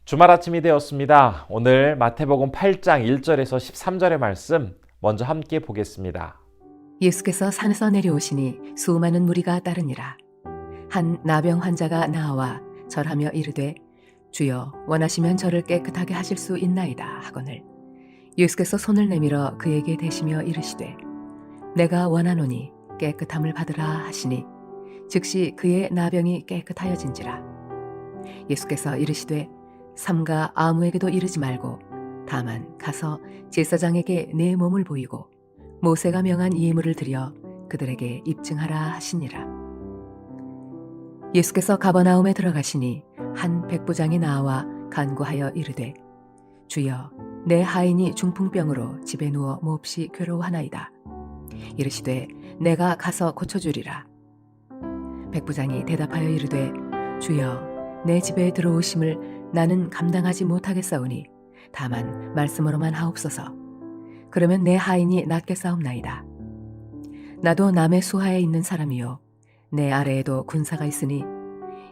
주말 아침이 되었습니다. 오늘 마태복음 8장 1절에서 13절의 말씀 먼저 함께 보겠습니다. 예수께서 산에서 내려오시니 수많은 무리가 따르니라. 한 나병 환자가 나와 절하며 이르되 주여 원하시면 저를 깨끗하게 하실 수 있나이다 하거늘 예수께서 손을 내밀어 그에게 대시며 이르시되 내가 원하노니 깨끗함을 받으라 하시니 즉시 그의 나병이 깨끗하여진지라. 예수께서 이르시되 삼가 아무에게도 이르지 말고 다만 가서 제사장에게 내 몸을 보이고 모세가 명한 예물을 드려 그들에게 입증하라 하시니라. 예수께서 가버나움에 들어가시니 한 백부장이 나와 간구하여 이르되 주여 내 하인이 중풍병으로 집에 누워 몹시 괴로워하나이다. 이르시되 내가 가서 고쳐주리라. 백부장이 대답하여 이르되 주여 내 집에 들어오심을 나는 감당하지 못하겠사오니 다만 말씀으로만 하옵소서. 그러면 내 하인이 낫겠사옵나이다. 나도 남의 수하에 있는 사람이요 내 아래에도 군사가 있으니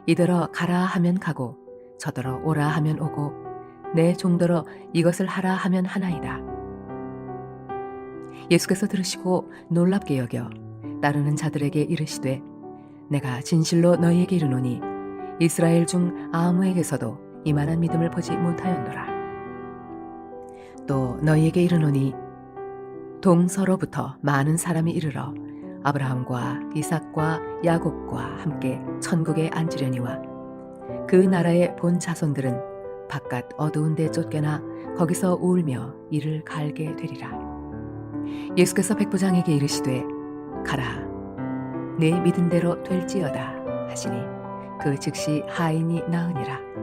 이더러 가라 하면 가고 저더러 오라 하면 오고 내 종더러 이것을 하라 하면 하나이다. 예수께서 들으시고 놀랍게 여겨 따르는 자들에게 이르시되 내가 진실로 너희에게 이르노니 이스라엘 중 아무에게서도 이만한 믿음을 보지 못하였노라. 또 너희에게 이르노니 동서로부터 많은 사람이 이르러 아브라함과 이삭과 야곱과 함께 천국에 앉으려니와 그 나라의 본 자손들은 바깥 어두운 데 쫓겨나 거기서 울며 이를 갈게 되리라. 예수께서 백부장에게 이르시되 가라 내 믿은 대로 될지어다 하시니 그 즉시 하인이 나으니라.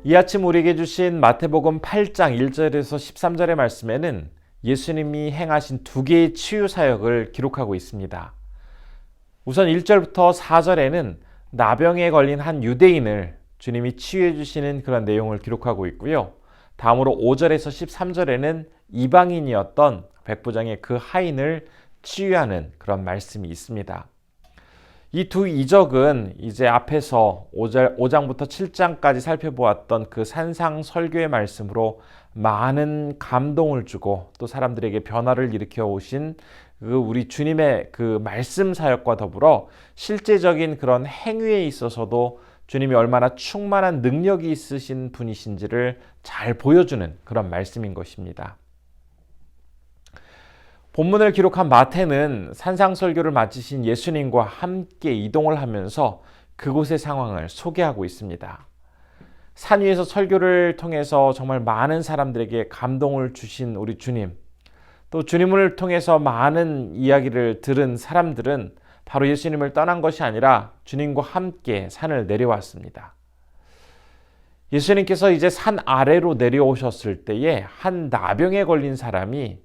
이 아침 우리에게 주신 마태복음 8장 1절에서 13절의 말씀에는 예수님이 행하신 두 개의 치유 사역을 기록하고 있습니다. 우선 1절부터 4절에는 나병에 걸린 한 유대인을 주님이 치유해 주시는 그런 내용을 기록하고 있고요. 다음으로 5절에서 13절에는 이방인이었던 백부장의 그 하인을 치유하는 그런 말씀이 있습니다. 이 두 이적은 이제 앞에서 5장부터 7장까지 살펴보았던 그 산상 설교의 말씀으로 많은 감동을 주고 또 사람들에게 변화를 일으켜 오신 그 우리 주님의 그 말씀 사역과 더불어 실제적인 그런 행위에 있어서도 주님이 얼마나 충만한 능력이 있으신 분이신지를 잘 보여주는 그런 말씀인 것입니다. 본문을 기록한 마태는 산상설교를 마치신 예수님과 함께 이동을 하면서 그곳의 상황을 소개하고 있습니다. 산 위에서 설교를 통해서 정말 많은 사람들에게 감동을 주신 우리 주님, 또 주님을 통해서 많은 이야기를 들은 사람들은 바로 예수님을 떠난 것이 아니라 주님과 함께 산을 내려왔습니다. 예수님께서 이제 산 아래로 내려오셨을 때에 한 나병에 걸린 사람이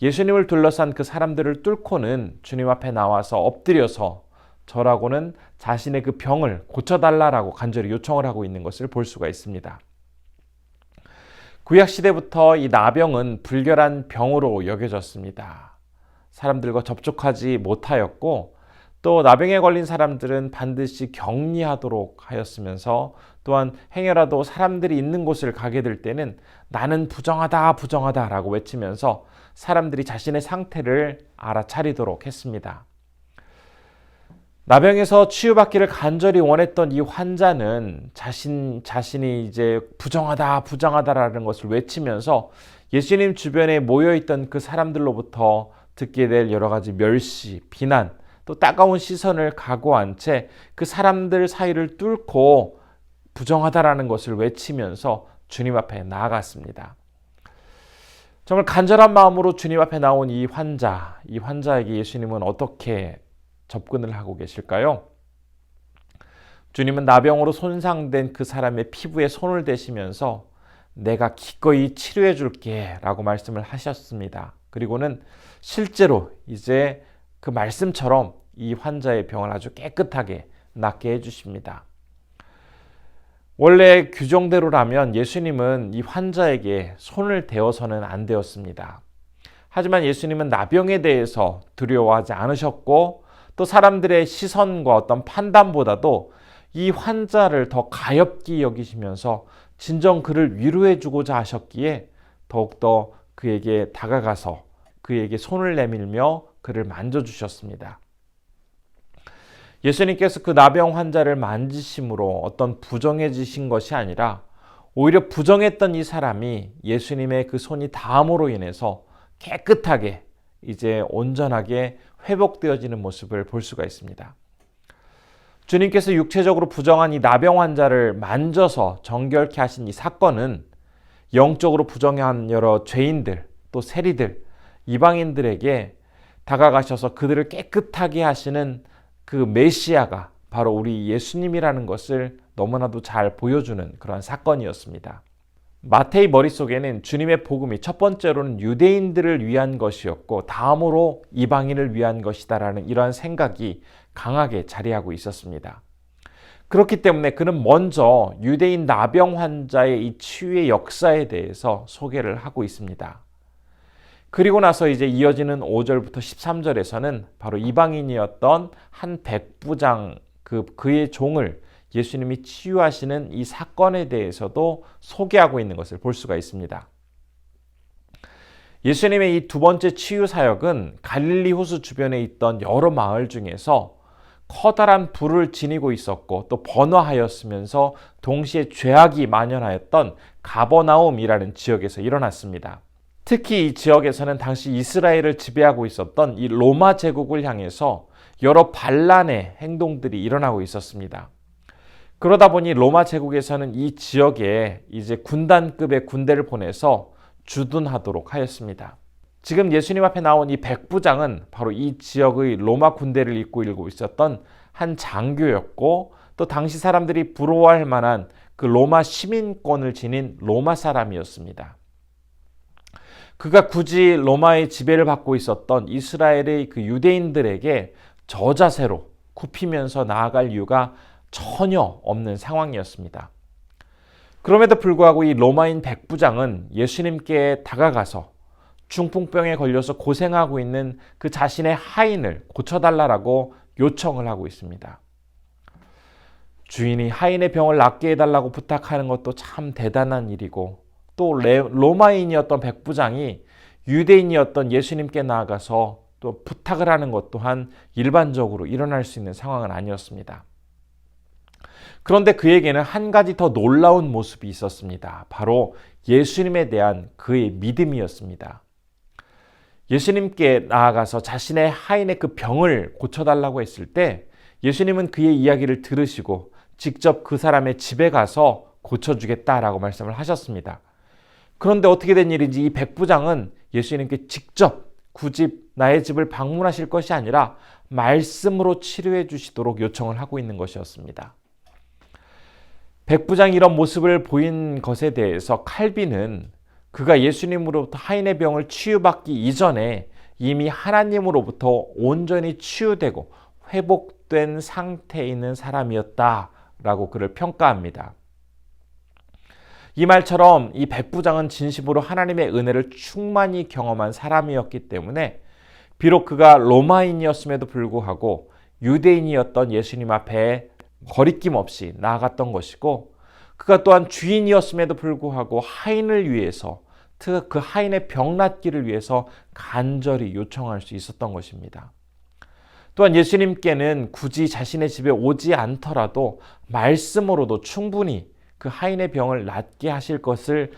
예수님을 둘러싼 그 사람들을 뚫고는 주님 앞에 나와서 엎드려서 저라고는 자신의 그 병을 고쳐달라고 간절히 요청을 하고 있는 것을 볼 수가 있습니다. 구약시대부터 이 나병은 불결한 병으로 여겨졌습니다. 사람들과 접촉하지 못하였고 또 나병에 걸린 사람들은 반드시 격리하도록 하였으면서 또한 행여라도 사람들이 있는 곳을 가게 될 때는 나는 부정하다 부정하다 라고 외치면서 사람들이 자신의 상태를 알아차리도록 했습니다. 나병에서 치유받기를 간절히 원했던 이 환자는 자신이 이제 부정하다 부정하다라는 것을 외치면서 예수님 주변에 모여있던 그 사람들로부터 듣게 될 여러 가지 멸시, 비난, 또 따가운 시선을 각오한 채 그 사람들 사이를 뚫고 부정하다라는 것을 외치면서 주님 앞에 나아갔습니다. 정말 간절한 마음으로 주님 앞에 나온 이 환자에게 예수님은 어떻게 접근을 하고 계실까요? 주님은 나병으로 손상된 그 사람의 피부에 손을 대시면서 내가 기꺼이 치료해 줄게 라고 말씀을 하셨습니다. 그리고는 실제로 이제 그 말씀처럼 이 환자의 병을 아주 깨끗하게 낫게 해주십니다. 원래 규정대로라면 예수님은 이 환자에게 손을 대어서는 안 되었습니다. 하지만 예수님은 나병에 대해서 두려워하지 않으셨고 또 사람들의 시선과 어떤 판단보다도 이 환자를 더 가엾게 여기시면서 진정 그를 위로해 주고자 하셨기에 더욱더 그에게 다가가서 그에게 손을 내밀며 그를 만져주셨습니다. 예수님께서 그 나병 환자를 만지심으로 어떤 부정해지신 것이 아니라 오히려 부정했던 이 사람이 예수님의 그 손이 닿음으로 인해서 깨끗하게 이제 온전하게 회복되어지는 모습을 볼 수가 있습니다. 주님께서 육체적으로 부정한 이 나병 환자를 만져서 정결케 하신 이 사건은 영적으로 부정한 여러 죄인들, 또 세리들, 이방인들에게 다가가셔서 그들을 깨끗하게 하시는 그 메시아가 바로 우리 예수님이라는 것을 너무나도 잘 보여주는 그런 사건이었습니다. 마태의 머릿속에는 주님의 복음이 첫 번째로는 유대인들을 위한 것이었고 다음으로 이방인을 위한 것이다라는 이러한 생각이 강하게 자리하고 있었습니다. 그렇기 때문에 그는 먼저 유대인 나병 환자의 이 치유의 역사에 대해서 소개를 하고 있습니다. 그리고 나서 이제 이어지는 5절부터 13절에서는 바로 이방인이었던 한 백부장 그의 종을 예수님이 치유하시는 이 사건에 대해서도 소개하고 있는 것을 볼 수가 있습니다. 예수님의 이 두 번째 치유 사역은 갈릴리 호수 주변에 있던 여러 마을 중에서 커다란 불을 지니고 있었고 또 번화하였으면서 동시에 죄악이 만연하였던 가버나움이라는 지역에서 일어났습니다. 특히 이 지역에서는 당시 이스라엘을 지배하고 있었던 이 로마 제국을 향해서 여러 반란의 행동들이 일어나고 있었습니다. 그러다 보니 로마 제국에서는 이 지역에 이제 군단급의 군대를 보내서 주둔하도록 하였습니다. 지금 예수님 앞에 나온 이 백부장은 바로 이 지역의 로마 군대를 이끌고 있었던 한 장교였고 또 당시 사람들이 부러워할 만한 그 로마 시민권을 지닌 로마 사람이었습니다. 그가 굳이 로마의 지배를 받고 있었던 이스라엘의 그 유대인들에게 저자세로 굽히면서 나아갈 이유가 전혀 없는 상황이었습니다. 그럼에도 불구하고 이 로마인 백부장은 예수님께 다가가서 중풍병에 걸려서 고생하고 있는 그 자신의 하인을 고쳐달라고 요청을 하고 있습니다. 주인이 하인의 병을 낫게 해달라고 부탁하는 것도 참 대단한 일이고 또 로마인이었던 백부장이 유대인이었던 예수님께 나아가서 또 부탁을 하는 것 또한 일반적으로 일어날 수 있는 상황은 아니었습니다. 그런데 그에게는 한 가지 더 놀라운 모습이 있었습니다. 바로 예수님에 대한 그의 믿음이었습니다. 예수님께 나아가서 자신의 하인의 그 병을 고쳐달라고 했을 때 예수님은 그의 이야기를 들으시고 직접 그 사람의 집에 가서 고쳐주겠다라고 말씀을 하셨습니다. 그런데 어떻게 된 일인지 이 백부장은 예수님께 직접 굳이 나의 집을 방문하실 것이 아니라 말씀으로 치료해 주시도록 요청을 하고 있는 것이었습니다. 백부장이 이런 모습을 보인 것에 대해서 칼빈은 그가 예수님으로부터 하인의 병을 치유받기 이전에 이미 하나님으로부터 온전히 치유되고 회복된 상태에 있는 사람이었다라고 그를 평가합니다. 이 말처럼 이 백부장은 진심으로 하나님의 은혜를 충만히 경험한 사람이었기 때문에 비록 그가 로마인이었음에도 불구하고 유대인이었던 예수님 앞에 거리낌 없이 나아갔던 것이고 그가 또한 주인이었음에도 불구하고 하인을 위해서 그 하인의 병 낫기를 위해서 간절히 요청할 수 있었던 것입니다. 또한 예수님께는 굳이 자신의 집에 오지 않더라도 말씀으로도 충분히 그 하인의 병을 낫게 하실 것을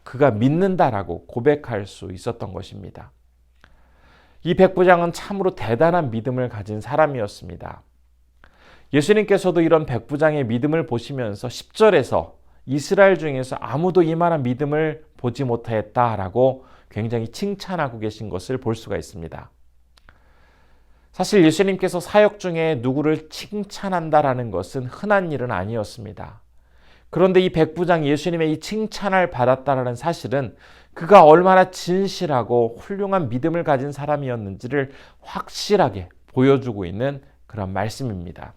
그가 믿는다라고 고백할 수 있었던 것입니다. 이 백부장은 참으로 대단한 믿음을 가진 사람이었습니다. 예수님께서도 이런 백부장의 믿음을 보시면서 10절에서 이스라엘 중에서 아무도 이만한 믿음을 보지 못했다라고 굉장히 칭찬하고 계신 것을 볼 수가 있습니다. 사실 예수님께서 사역 중에 누구를 칭찬한다라는 것은 흔한 일은 아니었습니다. 그런데 이 백부장이 예수님의 이 칭찬을 받았다라는 사실은 그가 얼마나 진실하고 훌륭한 믿음을 가진 사람이었는지를 확실하게 보여주고 있는 그런 말씀입니다.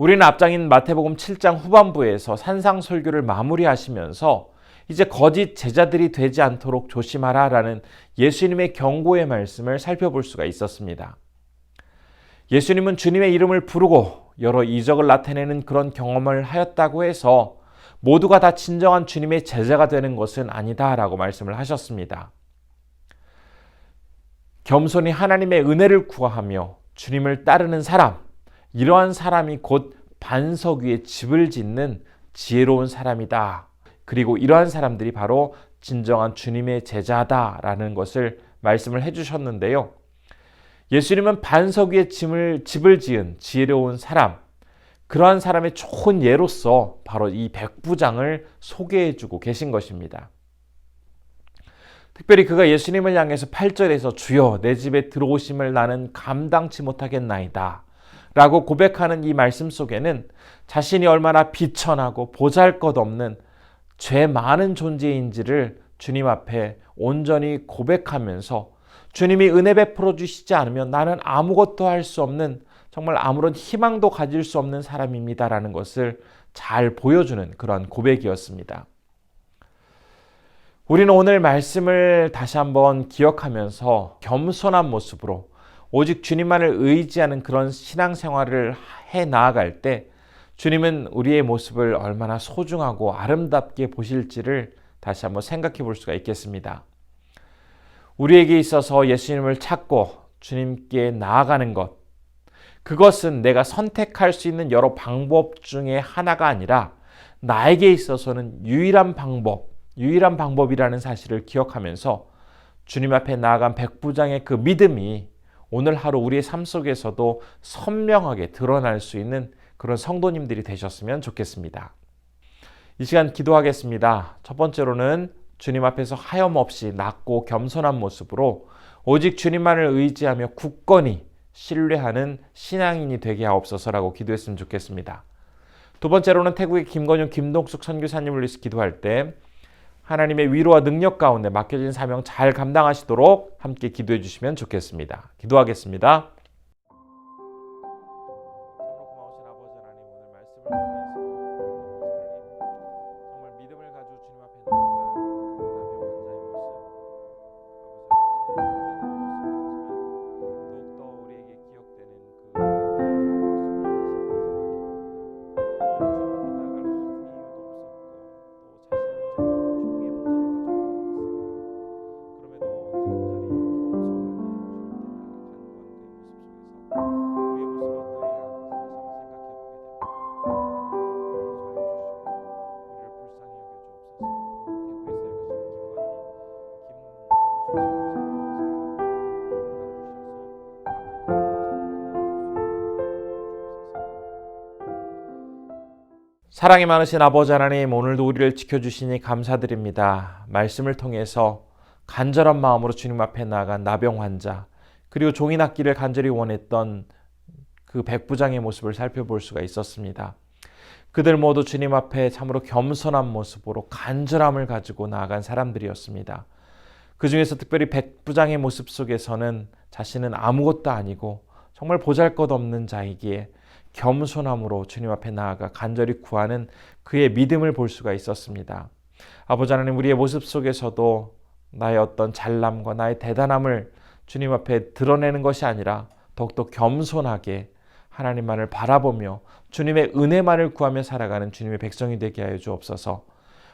우리는 앞장인 마태복음 7장 후반부에서 산상설교를 마무리하시면서 이제 거짓 제자들이 되지 않도록 조심하라라는 예수님의 경고의 말씀을 살펴볼 수가 있었습니다. 예수님은 주님의 이름을 부르고 여러 이적을 나타내는 그런 경험을 하였다고 해서 모두가 다 진정한 주님의 제자가 되는 것은 아니다라고 말씀을 하셨습니다. 겸손히 하나님의 은혜를 구하며 주님을 따르는 사람, 이러한 사람이 곧 반석 위에 집을 짓는 지혜로운 사람이다. 그리고 이러한 사람들이 바로 진정한 주님의 제자다라는 것을 말씀을 해주셨는데요. 예수님은 반석 위에 집을 지은 지혜로운 사람, 그러한 사람의 좋은 예로서 바로 이 백부장을 소개해주고 계신 것입니다. 특별히 그가 예수님을 향해서 8절에서 주여 내 집에 들어오심을 나는 감당치 못하겠나이다 라고 고백하는 이 말씀 속에는 자신이 얼마나 비천하고 보잘것없는 죄 많은 존재인지를 주님 앞에 온전히 고백하면서 주님이 은혜 베풀어 주시지 않으면 나는 아무것도 할 수 없는, 정말 아무런 희망도 가질 수 없는 사람입니다라는 것을 잘 보여주는 그런 고백이었습니다. 우리는 오늘 말씀을 다시 한번 기억하면서 겸손한 모습으로 오직 주님만을 의지하는 그런 신앙생활을 해 나아갈 때 주님은 우리의 모습을 얼마나 소중하고 아름답게 보실지를 다시 한번 생각해 볼 수가 있겠습니다. 우리에게 있어서 예수님을 찾고 주님께 나아가는 것, 그것은 내가 선택할 수 있는 여러 방법 중에 하나가 아니라 나에게 있어서는 유일한 방법이라는 사실을 기억하면서 주님 앞에 나아간 백부장의 그 믿음이 오늘 하루 우리의 삶 속에서도 선명하게 드러날 수 있는 그런 성도님들이 되셨으면 좋겠습니다. 이 시간 기도하겠습니다. 첫 번째로는 주님 앞에서 하염없이 낮고 겸손한 모습으로 오직 주님만을 의지하며 굳건히 신뢰하는 신앙인이 되게 하옵소서라고 기도했으면 좋겠습니다. 두 번째로는 태국의 김건용, 김동숙 선교사님을 위해서 기도할 때 하나님의 위로와 능력 가운데 맡겨진 사명 잘 감당하시도록 함께 기도해 주시면 좋겠습니다. 기도하겠습니다. 고마우신 아버지 하나님, 오늘 말씀을 통해서 정말 믿음을 가지고 주님 앞에 나아간 그 남의 환자의 모습, 더욱더 우리에게 기억되는 사랑이 많으신 아버지 하나님, 오늘도 우리를 지켜주시니 감사드립니다. 말씀을 통해서 간절한 마음으로 주님 앞에 나아간 나병 환자, 그리고 종이 낫기를 간절히 원했던 그 백부장의 모습을 살펴볼 수가 있었습니다. 그들 모두 주님 앞에 참으로 겸손한 모습으로 간절함을 가지고 나아간 사람들이었습니다. 그 중에서 특별히 백부장의 모습 속에서는 자신은 아무것도 아니고 정말 보잘것없는 자이기에 겸손함으로 주님 앞에 나아가 간절히 구하는 그의 믿음을 볼 수가 있었습니다. 아버지 하나님, 우리의 모습 속에서도 나의 어떤 잘남과 나의 대단함을 주님 앞에 드러내는 것이 아니라 더욱더 겸손하게 하나님만을 바라보며 주님의 은혜만을 구하며 살아가는 주님의 백성이 되게 하여 주옵소서.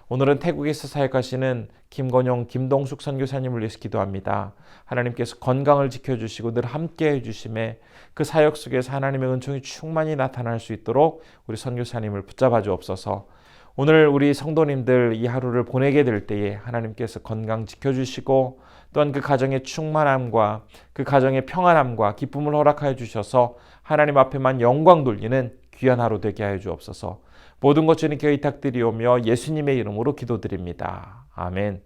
오늘은 태국에서 사역하시는 김건용, 김동숙 선교사님을 위해서 기도합니다. 하나님께서 건강을 지켜주시고 늘 함께 해주심에 그 사역 속에서 하나님의 은총이 충만히 나타날 수 있도록 우리 선교사님을 붙잡아 주옵소서. 오늘 우리 성도님들 이 하루를 보내게 될 때에 하나님께서 건강 지켜주시고 또한 그 가정의 충만함과 그 가정의 평안함과 기쁨을 허락하여 주셔서 하나님 앞에만 영광 돌리는 귀한 하루 되게 하여 주옵소서. 모든 것 주님께 의탁드리오며 예수님의 이름으로 기도드립니다. 아멘.